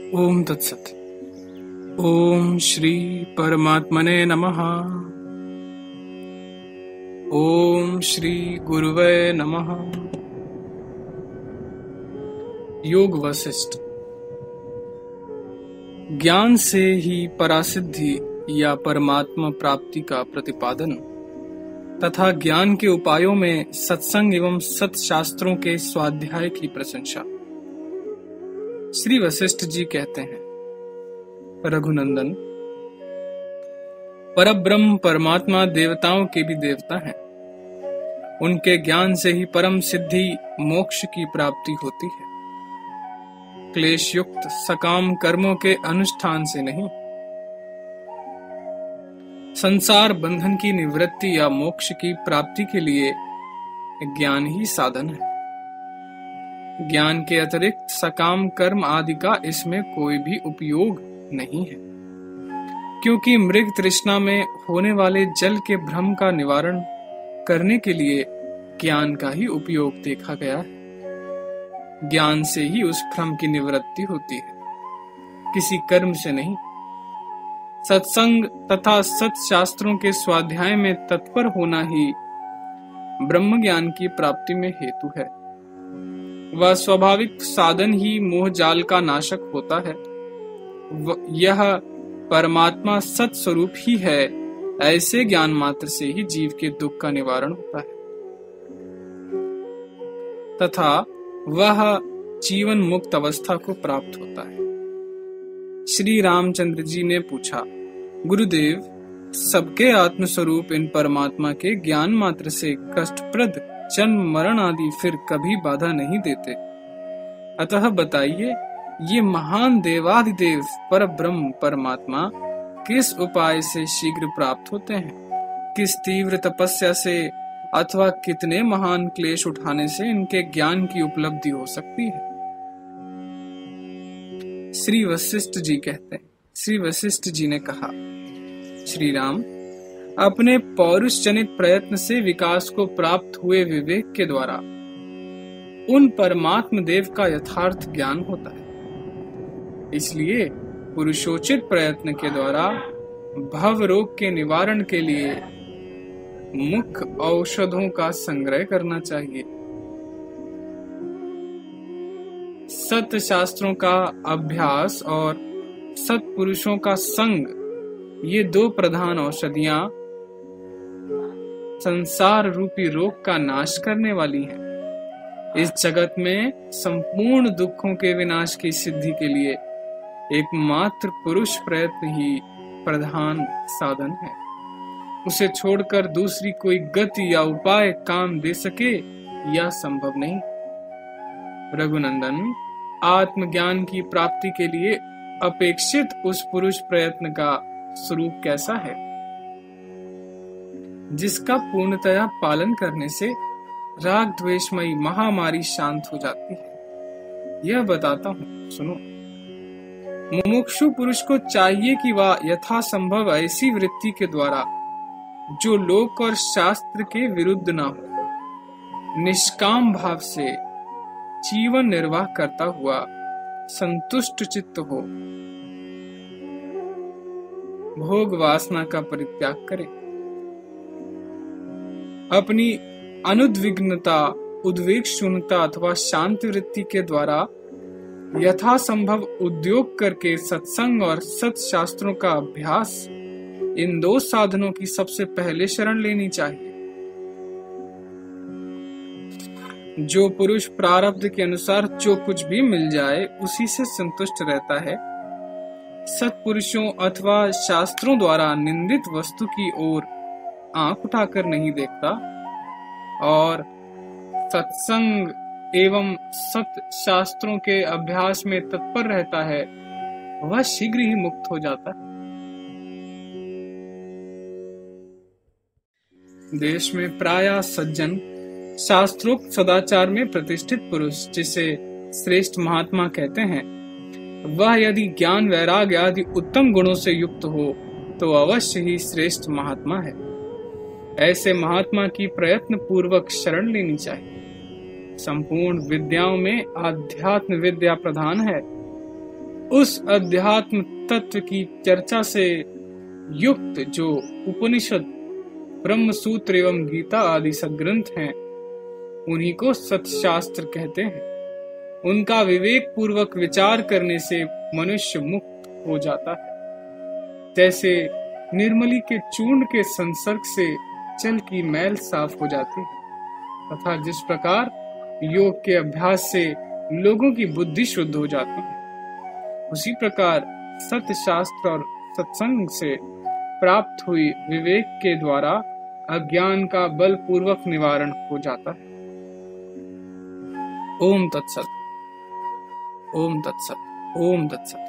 ओम तत्सत। ओम श्री परमात्मने नमः। ओम श्री गुरुवे नमः। योग वशिष्ठ। ज्ञान से ही परासिद्धि या परमात्मा प्राप्ति का प्रतिपादन तथा ज्ञान के उपायों में सत्संग एवं सत्शास्त्रों के स्वाध्याय की प्रशंसा। श्री वशिष्ठ जी कहते हैं, रघुनंदन, परब्रह्म परमात्मा देवताओं के भी देवता हैं। उनके ज्ञान से ही परम सिद्धि मोक्ष की प्राप्ति होती है, क्लेश युक्त सकाम कर्मों के अनुष्ठान से नहीं। संसार बंधन की निवृत्ति या मोक्ष की प्राप्ति के लिए ज्ञान ही साधन है। ज्ञान के अतिरिक्त सकाम कर्म आदि का इसमें कोई भी उपयोग नहीं है, क्योंकि मृग तृष्णा में होने वाले जल के भ्रम का निवारण करने के लिए ज्ञान का ही उपयोग देखा गया है। ज्ञान से ही उस भ्रम की निवृत्ति होती है, किसी कर्म से नहीं। सत्संग तथा सत्शास्त्रों के स्वाध्याय में तत्पर होना ही ब्रह्म ज्ञान की प्राप्ति में हेतु है। वह स्वाभाविक साधन ही मोह जाल का नाशक होता है। यह परमात्मा सत स्वरूप ही है। ऐसे ज्ञान मात्र से ही जीव के दुख का निवारण होता है तथा वह जीवन मुक्त अवस्था को प्राप्त होता है। श्री रामचंद्र जी ने पूछा, गुरुदेव, सबके आत्मस्वरूप इन परमात्मा के ज्ञान मात्र से कष्टप्रद जन्म मरण आदि फिर कभी बाधा नहीं देते। अतः बताइए, ये महान देवाधिदेव पर ब्रह्म परमात्मा किस उपाय से शीघ्र प्राप्त होते हैं? किस तीव्र तपस्या से अथवा कितने महान क्लेश उठाने से इनके ज्ञान की उपलब्धि हो सकती है? श्री वशिष्ठ जी कहते हैं, श्री वशिष्ठ जी ने कहा, श्री राम, अपने पौरुष जनित प्रयत्न से विकास को प्राप्त हुए विवेक के द्वारा उन परमात्म देव का यथार्थ ज्ञान होता है। इसलिए पुरुषोचित प्रयत्न के द्वारा भव रोग के निवारण के लिए मुख्य औषधों का संग्रह करना चाहिए। सत्य शास्त्रों का अभ्यास और सत्पुरुषों का संग, ये दो प्रधान औषधियां संसार रूपी रोग का नाश करने वाली हैं। इस जगत में संपूर्ण दुखों के विनाश की सिद्धि के लिए एकमात्र पुरुष प्रयत्न ही प्रधान साधन है। उसे छोड़कर दूसरी कोई गति या उपाय काम दे सके यह संभव नहीं। रघुनंदन, आत्मज्ञान की प्राप्ति के लिए अपेक्षित उस पुरुष प्रयत्न का स्वरूप कैसा है, जिसका पूर्णतया पालन करने से राग द्वेषमयी महामारी शांत हो जाती है? यह बताता हूँ, सुनो। मुमुक्षु पुरुष को चाहिए कि वह यथासंभव ऐसी वृत्ति के द्वारा जो लोक और शास्त्र के विरुद्ध न हो, निष्काम भाव से जीवन निर्वाह करता हुआ संतुष्ट चित्त हो, भोग वासना का परित्याग करे, अपनी अनुद्विग्नता, उद्वेग शून्यता अथवा शांति वृत्ति के द्वारा यथासंभव उद्योग करके सत्संग और सत्शास्त्रों का अभ्यास, इन दो साधनों की सबसे पहले शरण लेनी चाहिए। जो पुरुष प्रारब्ध के अनुसार जो कुछ भी मिल जाए उसी से संतुष्ट रहता है, सत्पुरुषों अथवा शास्त्रों द्वारा निंदित वस्तु की ओर आंख उठाकर नहीं देखता और सत्संग एवं सत शास्त्रों के अभ्यास में तत्पर रहता है, वह शीघ्र ही मुक्त हो जाता है। देश में प्रायः सज्जन शास्त्रोक्त सदाचार में प्रतिष्ठित पुरुष, जिसे श्रेष्ठ महात्मा कहते हैं, वह यदि ज्ञान वैराग्य आदि उत्तम गुणों से युक्त हो तो अवश्य ही श्रेष्ठ महात्मा है। ऐसे महात्मा की प्रयत्न पूर्वक शरण लेनी चाहिए। संपूर्ण विद्याओं में आध्यात्म विद्या प्रधान है। उस अध्यात्म तत्व की चर्चा से युक्त जो उपनिषद, ब्रह्म सूत्र एवं गीता आदि सद्ग्रंथ हैं, उन्हीं को सत्शास्त्र कहते हैं। उनका विवेक पूर्वक विचार करने से मनुष्य मुक्त हो जाता है। जैसे निर्मली के चूर्ण के संसर्ग से जल की मैल साफ हो जाती है, तथा जिस प्रकार योग के अभ्यास से लोगों की बुद्धि शुद्ध हो जाती है, उसी प्रकार सत्य शास्त्र और सत्संग से प्राप्त हुई विवेक के द्वारा अज्ञान का बलपूर्वक निवारण हो जाता है। ओम तत्सत, ओम तत्सत, ओम तत्सत।